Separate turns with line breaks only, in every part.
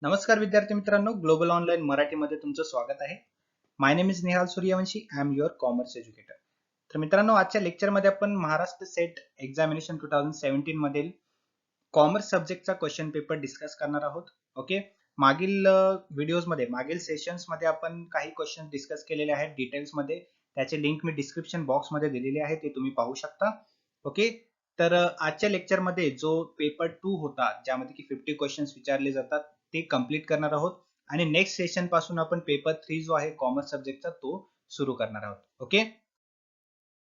नमस्कार विद्यार्थी मित्रांनो, ग्लोबल ऑनलाईन मराठीमध्ये तुमचं स्वागत आहे. My name is Nihal Suryavanshi. I am your commerce educator. तर मित्रांनो, आजच्या लेक्चरमध्ये आपण महाराष्ट्र सेट एक्झामिनेशन 2017 मधील कॉमर्स सब्जेक्टचा क्वेश्चन पेपर डिस्कस करणार आहोत. ओके, मागील व्हिडिओजमध्ये मागील सेशन्समध्ये आपण काही क्वेश्चन डिस्कस केलेले आहेत डिटेल्समध्ये. त्याचे लिंक मी डिस्क्रिप्शन बॉक्समध्ये दिलेली आहे, ते तुम्ही पाहू शकता. ओके, तर आजच्या लेक्चरमध्ये जो पेपर 2 होता, ज्यामध्ये की 50 क्वेश्चन्स विचारले जातात, ते कंप्लीट करणार आहोत आणि नेक्स्ट सेशन पासून आपण पेपर 3 जो आहे कॉमर्स सब्जेक्टचा तो सुरू करणार आहोत. ओके,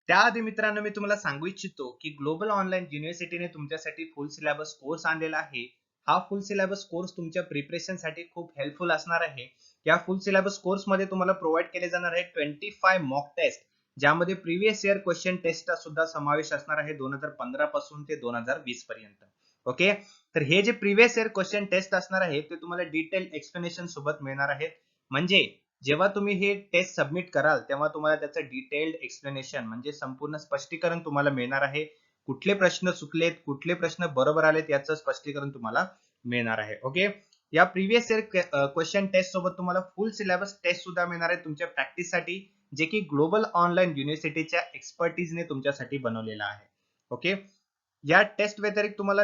त्याआधी मित्रांनो मी तुम्हाला सांगू इच्छितो की ग्लोबल ऑनलाईन युनिव्हर्सिटीने तुमच्यासाठी फुल सिलेबस कोर्स आणलेला आहे. हा फुल सिलेबस कोर्स तुमच्या प्रिपरेशन साठी खूप हेल्पफुल असणार आहे. या फुल सिलेबस कोर्स मध्ये तुम्हाला प्रोव्हाइड केले जाणार आहे 25 मॉक टेस्ट, ज्यामध्ये प्रिव्हियस इयर क्वेश्चन टेस्टचा सुद्धा समावेश असणार आहे 2015 पासून ते 2020 पर्यंत. ओके, तर हे जे प्रिव्हियस इयर क्वेश्चन टेस्ट असणार आहे ते तुम्हाला डिटेल एक्सप्लेनेशन सोबत मिळणार आहे. म्हणजे जेव्हा तुम्ही हे टेस्ट सबमिट कराल तेव्हा तुम्हाला त्याचं डिटेल्ड एक्सप्लेनेशन म्हणजे संपूर्ण स्पष्टीकरण तुम्हाला मिळणार आहे. कुठले प्रश्न चुकलेत, कुठले प्रश्न बरोबर आलेत याचं स्पष्टीकरण तुम्हाला मिळणार आहे. ओके, या प्रिव्हियस इयर क्वेश्चन टेस्ट सोबत तुम्हाला फुल सिलेबस टेस्ट सुद्धा मिळणार आहे तुमच्या प्रॅक्टिससाठी, जे की ग्लोबल ऑनलाईन युनिव्हर्सिटीच्या एक्सपर्टीजने तुमच्यासाठी बनवलेला आहे. ओके, या टेस्ट व्यतिरिक्त तुम्हाला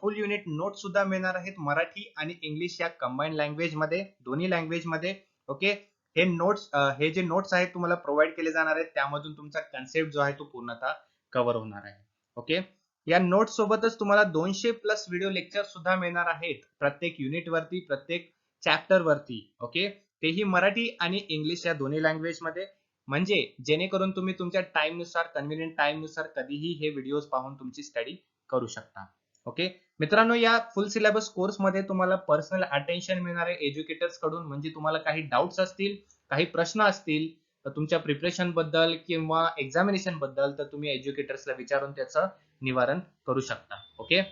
फुल युनिट नोट सुद्धा मिळणार आहेत मराठी आणि इंग्लिश या कंबाईन लँग्वेज मध्ये, दोन्ही लँग्वेज मध्ये. ओके, हे नोट्स हे जे नोट्स आहेत तुम्हाला प्रोव्हाइड केले जाणार आहेत, त्यामधून तुमचा कन्सेप्ट जो आहे तो पूर्णतः कव्हर होणार आहे. ओके, या नोट्स सोबतच तुम्हाला 200 प्लस व्हिडिओ लेक्चर सुद्धा मिळणार आहेत प्रत्येक युनिट वरती, प्रत्येक चॅप्टर वरती. ओके, तेही मराठी आणि इंग्लिश या दोन्ही लँग्वेज मध्ये, म्हणजे जेणेकरून तुम्ही तुमच्या टाइम नुसार, कन्व्हिनियंट टाइम नुसार कधीही हे व्हिडिओज पाहून तुमची स्टडी करू शकता. ओके मित्रांनो, या फुल सिलेबस कोर्स मध्ये तुम्हाला पर्सनल अटेन्शन मिळणार आहे एज्युकेटर्स कडून. म्हणजे तुम्हाला काही डाउट्स असतील, काही प्रश्न असतील तर तुमच्या प्रिपरेशन बद्दल किंवा एक्झामिनेशन बद्दल, तर तुम्ही एज्युकेटर्सला विचारून त्याचं निवारण करू शकता. ओके,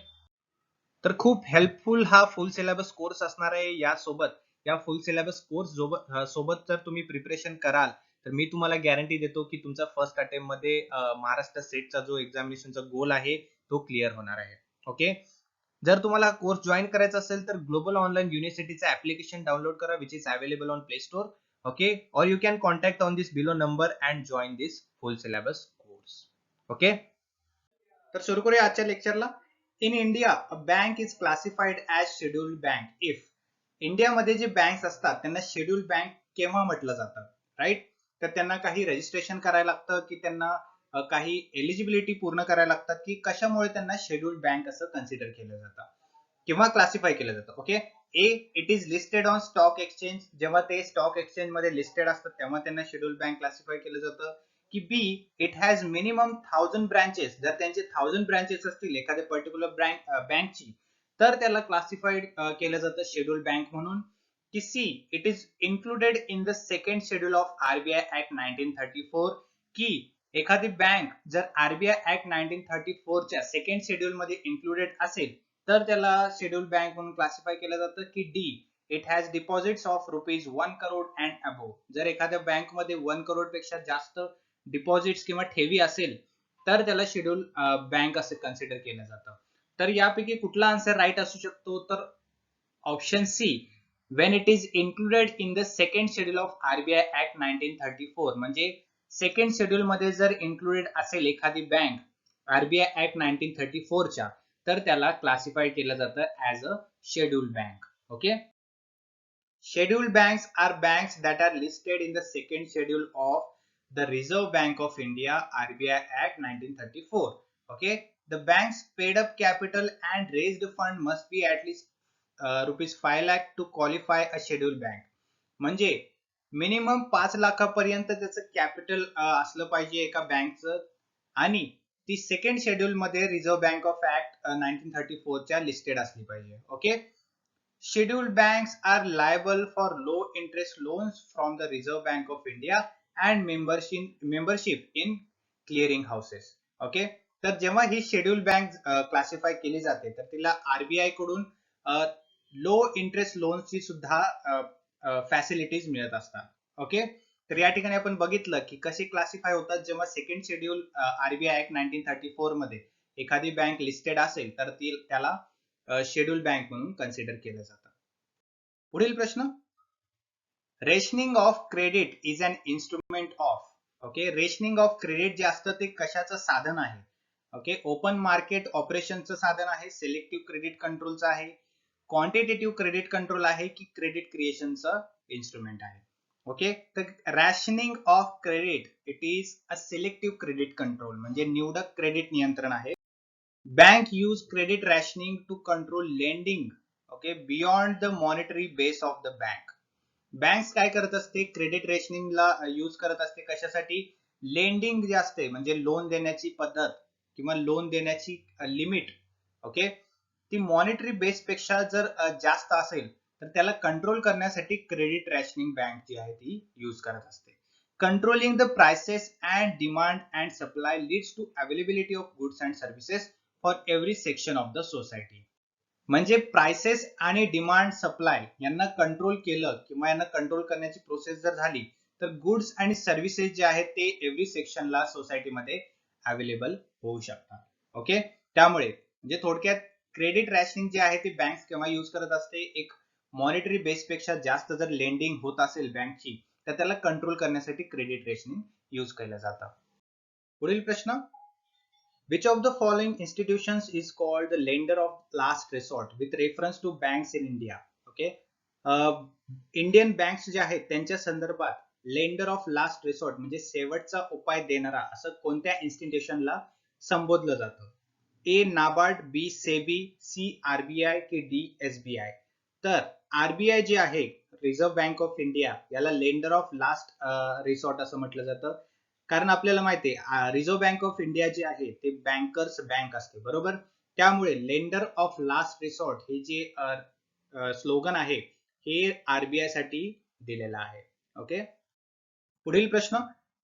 तर खूप हेल्पफुल हा फुल सिलेबस कोर्स असणार आहे. यासोबत या फुल सिलेबस कोर्स सोबत जर तुम्ही प्रिपरेशन कराल तर मी तुम्हाला गॅरंटी देतो की तुमचा फर्स्ट अटेम्प्ट मध्ये महाराष्ट्र सेटचा जो एक्झामिनेशनचा गोल आहे तो क्लिअर होणार आहे. ओके, जर तुम्हाला कोर्स जॉईन करायचा असेल तर ग्लोबल ऑनलाईन युनिव्हर्सिटीचा ऍप्लिकेशन डाउनलोड करा, which is available on play store. Okay, or you can contact on this below number and join this full syllabus course. Okay, तर सुरू करूया आजच्या लेक्चरला. In India a bank is classified as scheduled bank if. इंडियामध्ये जे banks असतात त्यांना scheduled bank केव्हा म्हटलं जातं, राईट? तर त्यांना काही रजिस्ट्रेशन करायला लागतं की त्यांना काही एलिजिबिलिटी पूर्ण करायला लागतात की कशामुळे त्यांना शेड्यूल्ड बँक असं कन्सिडर केलं जातं किंवा क्लासिफाय केलं जातं. Okay, A, it is listed on stock exchange. जेव्हा ते स्टॉक एक्सचेंज मध्ये लिस्टेड असतात तेव्हा त्यांना शेड्यूल्ड बँक क्लासिफाय केलं जातं. की बी, इट हॅज मिनिमम 1000 ब्रांचेस. जर त्यांचे 1000 ब्रांचेस असतील एखाद्या पर्टिक्युलर बँकची, तर त्याला क्लासिफाईड केलं जातं शेड्यूल बँक म्हणून. की C, it is included in the second schedule of RBI act 1934. की एखादी बँक जर आरबीआय ऍक्ट 1934 च्या सेकंड शेड्यूल मध्ये इन्क्लुडेड असेल तर त्याला शेड्यूल बँक म्हणून क्लासिफाय केलं जातं. की D, it has deposits of ₹1 crore and above. जर एखाद्या बँकमध्ये 1 करोड पेक्षा जास्त डिपॉझिट्स किंवा ठेवी असेल तर त्याला शेड्यूल बँक असं कन्सिडर केलं जातं. तर यापैकी कुठला आन्सर राईट असू शकतो? तर option C, when it is included in the second schedule of RBI act 1934. म्हणजे सेकंड शेड्यूल मध्ये जर इन्क्लुडेड असेल एखादी बँक आरबीआय ऍक्ट 1934 च्या, तर त्याला क्लासिफाय केलं जातं as a schedule bank. Okay, scheduled banks are banks that are listed in the second schedule of the Reserve Bank of India RBI Act 1934. Okay, the bank's paid up capital and raised fund must be at least rupees 5 lakh to qualify a scheduled bank. म्हणजे minimum 5 लाखापर्यंत त्याचं capital असलं पाहिजे एका बँकचं, आणि ती second schedule मध्ये reserve bank of act 1934 च्या लिस्टेड असली पाहिजे. Okay, scheduled banks are liable for low interest loans from the Reserve Bank of India and membership in clearing houses. Okay, तर जेव्हा ही शेड्यूल बँक क्लासिफाय केली जाते तर तिला आरबीआय कडून लो इंटरेस्ट लोन्सची सुद्धा फॅसिलिटीज मिळत असतात. ओके, तर या ठिकाणी आपण बघितलं की कसे क्लासिफाय होतात जेव्हा सेकंड शेड्यूल आरबीआय ऍक्ट 1934 मध्ये एखादी बँक लिस्टेड असेल तर त्याला शेड्यूल बँक म्हणून कन्सिडर केलं जातं. पुढील प्रश्न, rationing of credit is an instrument of. Okay, rationing of credit जे असतं ते कशाचं साधन आहे? ओके, ओपन मार्केट ऑपरेशनचं साधन आहे, सिलेक्टिव्ह क्रेडिट कंट्रोलचं आहे, क्वांटिटेटिव्ह क्रेडिट कंट्रोल आहे की क्रेडिट क्रिएशनचं इन्स्ट्रुमेंट आहे. ओके, तर rationing of credit it is a selective credit control, म्हणजे निवडक क्रेडिट नियंत्रण आहे. Bank use credit rationing to control lending, okay, beyond the monetary base of the bank. Banks काय करत असते, क्रेडिट रेशनिंगला यूज करत असते कशासाठी? लेंडिंग जे असते म्हणजे लोन देण्याची पद्धत किंवा लोन देण्याची लिमिट, ओके, ती मॉनिटरी बेस पेक्षा जर जास्त असेल तर त्याला कंट्रोल करण्यासाठी क्रेडिट रॅशनिंग बँक जी आहे ती यूज करत असते. Controlling the prices and demand and supply leads to availability of goods and services for every section of the society. म्हणजे प्राइसेस आणि डिमांड सप्लाय यांना कंट्रोल केलं किंवा यांना कंट्रोल करण्याची प्रोसेस जर झाली तर गुड्स आणि सर्व्हिसेस जे आहेत ते एव्हरी सेक्शनला सोसायटीमध्ये अवेलेबल होऊ शकतात. ओके, त्यामुळे म्हणजे थोडक्यात क्रेडिट रॅशनिंग जे आहे ते बँक केव्हा यूज करत असते, एक मॉनिटरी बेस पेक्षा जास्त जर लेंडिंग होत असेल बँकची तर त्याला कंट्रोल करण्यासाठी क्रेडिट रेशनिंग यूज केलं जातं. पुढील प्रश्न, which of the following institutions is called the lender of last resort with reference to banks in India? Okay. Indian banks जे आहेत त्यांच्या संदर्भात लेंडर ऑफ लास्ट रिसॉर्ट म्हणजे शेवटचा उपाय देणारा असं कोणत्या इन्स्टिट्यूशनला संबोधलं जातं? ए नाबार्ड, बी सेबी, सी आरबीआय की डी एसबीआय. तर आरबीआय जे आहे, रिझर्व्ह बँक ऑफ इंडिया, याला लेंडर ऑफ लास्ट रिसॉर्ट असं म्हटलं जातं. कारण आपल्याला माहिती आहे रिझर्व्ह बँक ऑफ इंडिया जे आहे ते बँकर्स बँक असते, बरोबर. त्यामुळे लेंडर ऑफ लास्ट रिसॉर्ट हे जे स्लोगन आहे हे आरबीआय साठी दिलेलं आहे. ओके, पुढील प्रश्न,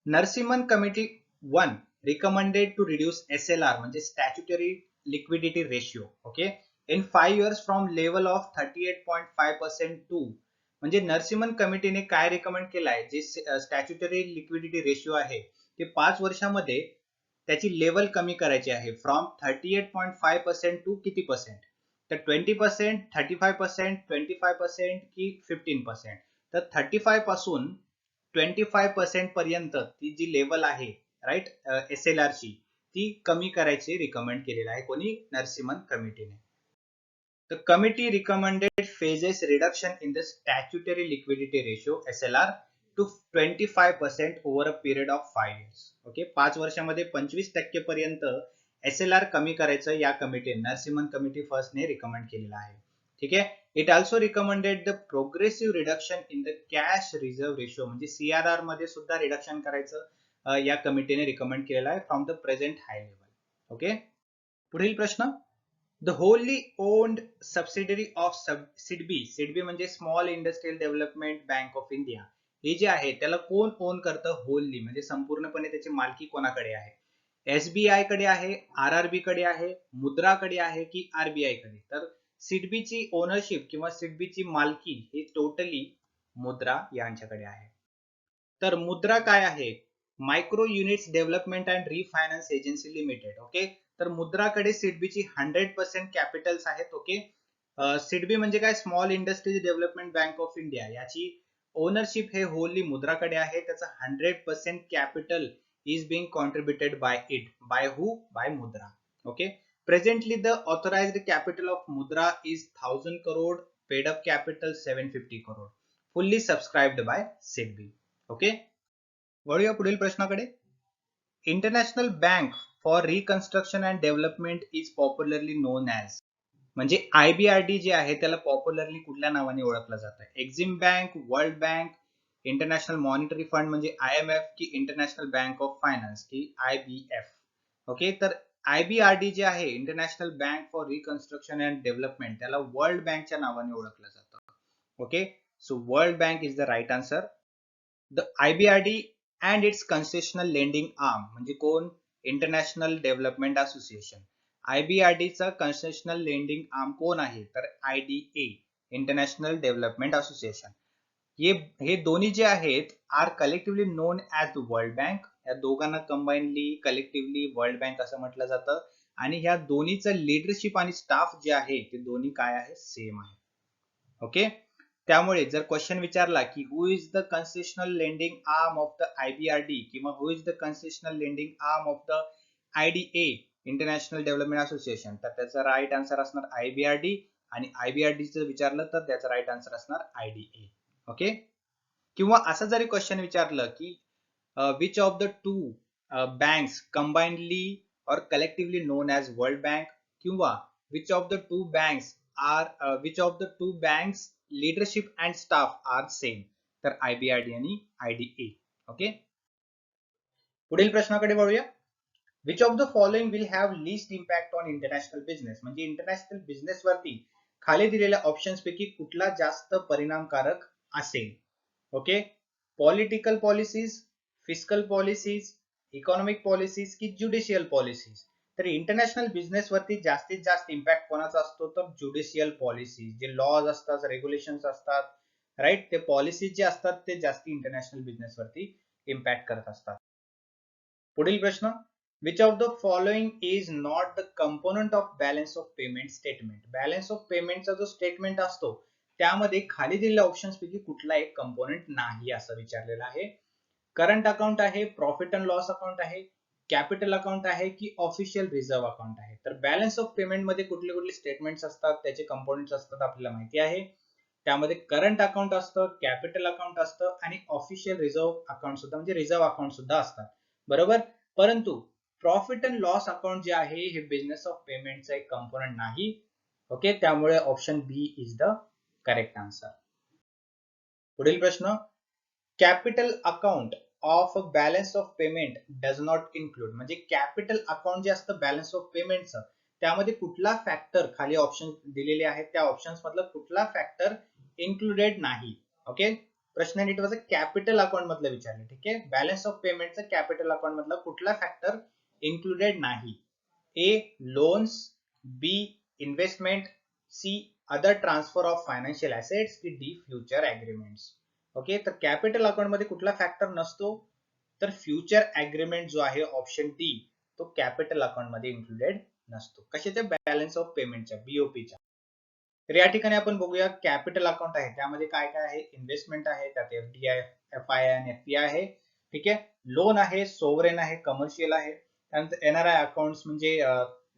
Narasimhan committee 1 recommended to reduce SLR म्हणजे statutory liquidity ratio, okay, in 5 years from level of 38.5% to, म्हणजे नरसिम्हन कमिटीने काय रिकमेंड केलाय, जे स्टॅच्युटरी लिक्विडिटी रेशिओ आहे ते 5 वर्षामध्ये त्याची लेवल कमी करायची आहे फ्रॉम 38.5% टू किती पर्सेंट? तर 20%, 35%, 25% की 15%? तर 35 पासून 25% पर्यंत ती जी लेवल आहे, राईट, एसएलआर ची ती कमी करायची रिकमेंड केलेलं आहे कोणी? नरसिम्हन कमिटीने. The committee recommended phases reduction in the statutory liquidity ratio SLR to 25% over a period of 5 years. Okay, 5 वर्षामध्ये 25% पर्यंत एसएलआर कमी करायचं या कमिटी नरसिम्हन कमिटी फर्स्ट ने रिकमेंड केलेलं आहे. ठीक आहे. It also recommended the progressive reduction in the cash reserve ratio म्हणजे सीआरआर मध्ये सुद्धा रिडक्शन करायचं या कमिटीने रिकमेंड केलेलं आहे from the present high level. Okay, पुढील प्रश्न, The wholly owned subsidiary of SIDBI, SIDBI म्हणजे small industrial development bank of India, हे जे आहे त्याला कोण ओन करतं? होल्ली म्हणजे संपूर्णपणे त्याची मालकी कोणाकडे आहे? एसबीआय कडे आहे, आरआरबी कडे आहे, मुद्रा कडे आहे की आरबीआय कडे? तर सिडबीची ओनरशिप किंवा सिडबीची मालकी ही टोटली मुद्रा यांच्याकडे आहे. तर मुद्रा काय आहे? Micro units development and refinance agency limited. Okay, तर मुद्राकडे सिडबीची 100% कॅपिटल्स आहेत. ओके, सिडबी म्हणजे काय? Small industries development bank of India, याची ओनरशिप हे होली मुद्राकडे आहे. त्याचा 100% capital is being contributed by it. By who? By Mudra. Okay, presently the authorised capital of Mudra is 1000 crore, paid up capital 750 crore, fully subscribed by SIDBI. Okay, वळूया पुढील प्रश्नाकडे. International bank for reconstruction and development is popularly known as, म्हणजे IBRD जे आहे त्याला popularly कुठल्या नावाने ओळखलं जातं? Exim bank, world bank, international monetary fund म्हणजे आयएमएफ की इंटरनॅशनल बँक ऑफ फायनान्स की आयबीएफ? ओके, तर आयबीआरडी जे आहे international bank for reconstruction and development, त्याला वर्ल्ड बँकच्या नावाने ओळखलं जातं. Okay, so world bank is the right answer. The IBRD and its concessional lending arm म्हणजे कोण? International development association. आयबीआरडीचा कन्सेशनल लेंडिंग आर्म कोण आहे? तर आयडीए, इंटरनॅशनल डेव्हलपमेंट असोसिएशन. हे दोन्ही जे आहेत are collectively known as world bank. या दोघांना कंबाईनली कलेक्टिव्हली वर्ल्ड बँक असं म्हटलं जातं. आणि ह्या दोन्हीचं लीडरशिप आणि स्टाफ जे आहे ते दोन्ही काय आहे? सेम आहे. ओके, त्यामुळे जर क्वेश्चन विचारला की who is the concessional lending arm of the IBRD किंवा who is the concessional lending arm of the IDA international development association, तर त्याचा राईट आन्सर असणार IBRD, आणि IBRD चं विचारलं तर त्याचा राईट आन्सर असणार IDA. ओके. किंवा असं जरी क्वेश्चन विचारलं की which of the two banks combinedly or collectively known as World Bank, किंवा which of the two banks which of the two banks leadership and staff are same, तर IBRD आणि IDA. Okay. पुढील प्रश्नाकडे वळूया. which of the following will have least impact on international business, म्हणजे international business वरती खाली दिलेल्या options पैकी कुठला जास्त परिणामकारक असेल. Okay. Political policies, fiscal policies, economic policies की ज्युडिशियल पॉलिसीज. तर इंटरनॅशनल बिझनेस वरती जास्तीत जास्त इम्पॅक्ट कोणाचा असतो, तर ज्युडिशियल पॉलिसीज, जे लॉज असतात, रेग्युलेशन्स असतात, राईट, ते पॉलिसीज जे असतात ते जास्त इंटरनॅशनल बिझनेस वरती इम्पॅक्ट करत असतात. पुढील प्रश्न, which of the following is not the component of balance of payment statement. balance of payment चा जो स्टेटमेंट असतो त्यामध्ये खाली दिलेल्या ऑप्शन्स पैकी कुठला एक कंपोनेंट नाही असं विचारलेलं आहे. करंट अकाउंट आहे, प्रॉफिट अँड लॉस अकाउंट आहे, कॅपिटल अकाउंट आहे की ऑफिशियल रिझर्व्ह अकाउंट आहे. तर बॅलन्स ऑफ पेमेंट मध्ये कुठले कुठले स्टेटमेंट्स असतात, त्याचे कंपोनेंट्स असतात आपल्याला माहिती आहे. त्यामध्ये करंट अकाउंट असतं, कॅपिटल अकाउंट असतं आणि ऑफिशियल रिझर्व्ह अकाउंट सुद्धा, म्हणजे रिझर्व्ह अकाउंट सुद्धा असतात, बरोबर. परंतु प्रॉफिट अँड लॉस अकाउंट जे आहे हे बिझनेस ऑफ पेमेंटचा एक कंपोनेंट नाही. ओके. त्यामुळे option B is the correct answer. पुढील प्रश्न, capital account of balance of payment does not include, म्हणजे कॅपिटल अकाउंट जे असतं बॅलन्स ऑफ पेमेंटचं त्यामध्ये कुठला फॅक्टर, खाली ऑप्शन दिलेले आहेत त्या ऑप्शन्स मधला कुठला फॅक्टर इन्क्लुडेड नाही. ओके. प्रश्न नीट वाचा, कॅपिटल अकाउंट मधलं विचारले. ठीक आहे. बॅलन्स ऑफ पेमेंटचं कॅपिटल अकाउंट मधला कुठला फॅक्टर इन्क्लुडेड नाही. A loans, B investment, C other transfer of financial assets की डी फ्युचर अग्रीमेंट्स. ओके. तर कॅपिटल अकाउंट मध्ये कुठला फॅक्टर नसतो, तर फ्युचर अग्रीमेंट जो आहे ऑप्शन डी तो कॅपिटल अकाउंट मध्ये इन्क्लुडेड नसतो. कशाच्या, बॅलन्स ऑफ पेमेंटच्या, बीओपीच्या. तर या ठिकाणी आपण बघूया कॅपिटल अकाउंट आहे त्यामध्ये काय काय आहे, इन्व्हेस्टमेंट आहे, त्यात FDI, FII आणि FPI आहे. ठीक आहे. लोन आहे, सोवरेन आहे, कमर्शियल आहे. त्यानंतर NRI अकाउंट्स म्हणजे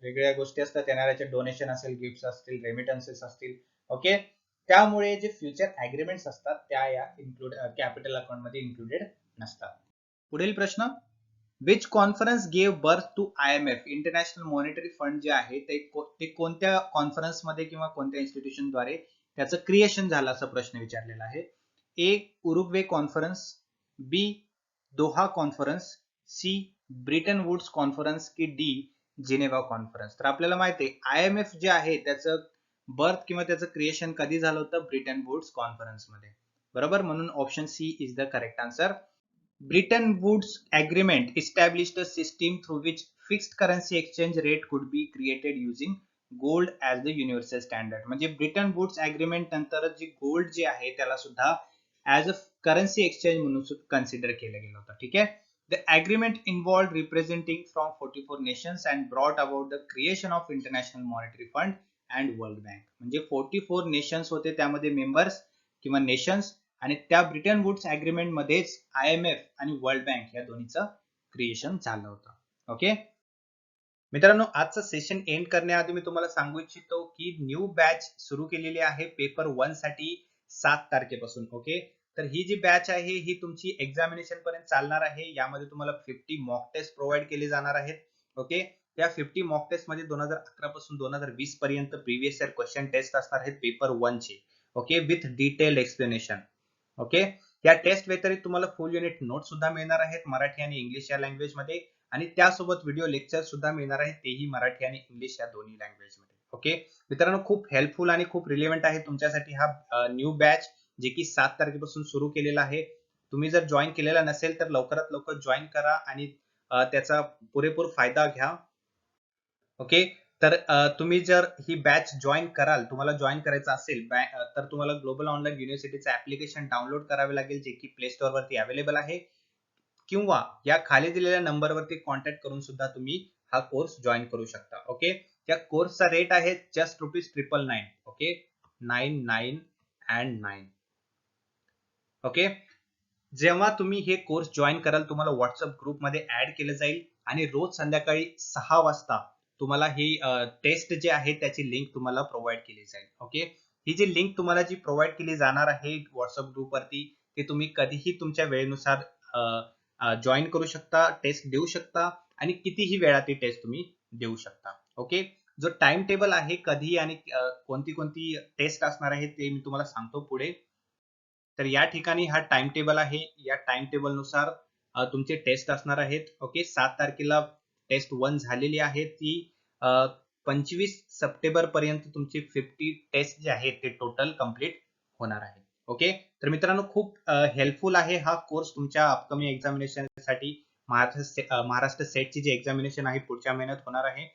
वेगळ्या गोष्टी असतात, NRIचे डोनेशन असेल, गिफ्ट्स असतील, रेमिटन्सेस असतील. ओके. त्यामुळे जे फ्युचर अग्रीमेंट्स असतात त्या या कॅपिटल अकाउंट मध्ये इन्क्लुडेड नसतात. पुढील प्रश्न, which conference gave birth to IMF, international monetary fund जे आहे ते कोणत्या कॉन्फरन्स मध्ये किंवा कोणत्या इन्स्टिट्यूशन द्वारे त्याचं क्रिएशन झालं असं प्रश्न विचारलेला आहे. A Uruguay conference, B Doha conference, C Bretton Woods conference की डी जिनेव्हा कॉन्फरन्स. तर आपल्याला माहिती आहे IMF जे आहे त्याचं बर्थ किंवा त्याचं क्रिएशन कधी झालं होतं, ब्रिटन वुड्स कॉन्फरन्स मध्ये, बरोबर. म्हणून option C is the correct answer. Bretton Woods Agreement established a system through which fixed currency exchange rate could be created using gold as the universal standard. म्हणजे Britain woods agreement नंतर जे gold जे आहे त्याला सुद्धा as a currency exchange म्हणून consider केलं गेलं होतं. ठीक आहे. The agreement involved representing from 44 nations and brought about the creation of International Monetary Fund and World Bank. म्हणजे 44 नेशन्स होते त्यामध्ये मेंबर्स किंवा नेशन्स, आणि त्या ब्रिटन वुड्स अग्रीमेंट मध्येच IMF आणि वर्ल्ड बँक या दोन्हीचं क्रिएशन झालं होतं. ओके. मित्रांनो, आजचं सेशन एंड करण्याआधी मी तुम्हाला सांगू इच्छितो की न्यू बॅच सुरू केलेली आहे पेपर 1 साठी 7 तारखेपासून. ओके. तर ही जी बॅच आहे ही तुमची एक्झामिनेशन पर्यंत चालणार आहे. यामध्ये तुम्हाला 50 मॉक टेस्ट प्रोव्हाइड केले जाणार आहेत. ओके. त्या 50 मॉक टेस्ट मध्ये 2011 पासून 2020 पर्यंत प्रिव्हियस इयर क्वेश्चन टेस्ट असणार आहेत पेपर 1 चे. Okay. With detailed explanation. Okay. या टेस्ट व्यतिरिक्त तुम्हाला फुल युनिट नोट सुद्धा मिळणार आहेत मराठी आणि इंग्लिश या लँग्वेज मध्ये, आणि त्यासोबत व्हिडिओ लेक्चर सुद्धा मिळणार आहेत तेही मराठी आणि इंग्लिश या दोन्ही लँग्वेज मध्ये. ओके. मित्रांनो, खूप हेल्पफुल आणि खूप रिलेव्हंट आहे तुमच्यासाठी हा न्यू बॅच जे की 7 तारखेपासून सुरू केलेला आहे. तुम्ही जर जॉईन केलेला नसेल तर लवकरात लवकर जॉईन करा आणि त्याचा पुरेपूर फायदा घ्या. ओके. तर तुम्ही जर ही बॅच जॉईन कराल, तुम्हाला जॉईन करायचं असेल तर तुम्हाला ग्लोबल ऑनलाईन युनिव्हर्सिटीचं ऍप्लिकेशन डाउनलोड करावे लागेल जे की प्ले स्टोअर वरती अवेलेबल आहे, किंवा या खाली दिलेल्या नंबरवरती कॉन्टॅक्ट करून सुद्धा तुम्ही हा कोर्स जॉईन करू शकता. ओके. त्या कोर्सचा रेट आहे जस्ट ₹999. ओके. 99 and 9. ओके. जेव्हा तुम्ही हे कोर्स जॉईन कराल तुम्हाला व्हॉट्सअप ग्रुपमध्ये ऍड केलं जाईल आणि रोज संध्याकाळी 6 वाजता तुम्हाला ही टेस्ट जे आहे त्याची लिंक तुम्हाला प्रोव्हाइड केली जाईल. ओके. ही जी लिंक तुम्हाला जी प्रोव्हाइड केली जाणार आहे व्हॉट्सअप ग्रुपवरती ते तुम्ही कधीही तुमच्या वेळेनुसार जॉईन करू शकता, टेस्ट देऊ शकता आणि कितीही वेळा ती टेस्ट तुम्ही देऊ शकता. ओके. जो टाइम टेबल आहे कधी आणि कोणती कोणती टेस्ट असणार आहे ते मी तुम्हाला सांगतो पुढे. तर या ठिकाणी हा टाइम टेबल आहे. या टाइम टेबल नुसार तुमचे टेस्ट असणार आहेत. ओके. 7 तारखेला टेस्ट 1 झालेली आहे. ती 25 सप्टेंबर पर्यंत तुमची 50 टेस्ट जे आहेत ते टोटल कंप्लीट होणार आहे. ओके. तर मित्रांनो खूप हेल्पफुल आहे हा कोर्स तुमच्या अपकमिंग एक्झामिनेशन साठी. महाराष्ट्र सेटची जी एक्झामिनेशन आहे पुढच्या महिन्यात होणार आहे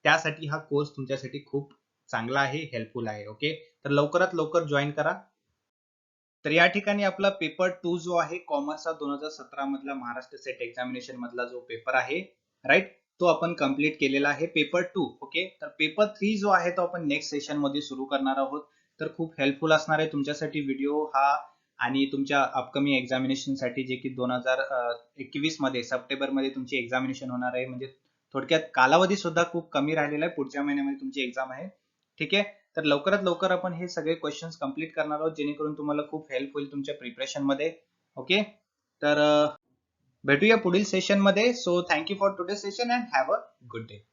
त्यासाठी हा कोर्स तुमच्यासाठी खूप चांगला आहे, हेल्पफुल आहे. ओके. तर लवकरात लवकर जॉईन करा. तर या ठिकाणी आपला पेपर 2 जो आहे कॉमर्सचा 2017 मधला महाराष्ट्र सेट एक्झामिनेशन मधला जो पेपर आहे, राईट, तो आपण कंप्लीट केलेला आहे पेपर 2. ओके. तर पेपर 3 जो आहे तो आपण नेक्स्ट सेशन मध्ये सुरू करणार आहोत. तर खूप हेल्पफुल असणार आहे तुमच्यासाठी व्हिडिओ हा आणि तुमच्या अपकमिंग एक्झामिनेशन साठी जे की 2021 मध्ये सप्टेंबर मध्ये तुमची एक्झामिनेशन होणार आहे. म्हणजे थोडक्यात कालावधी सुद्धा खूप कमी राहिलेला आहे. पुढच्या महिन्यामध्ये तुमची एक्झाम आहे. ठीक आहे. तर लवकरात लवकर आपण हे सगळे क्वेश्चन्स कंप्लीट करणार आहोत जेणेकरून तुम्हाला खूप हेल्प होईल तुमच्या प्रिपरेशन मध्ये. ओके. तर भेटूया पुढील सेशन मध्ये. So thank you for today session and have a good day.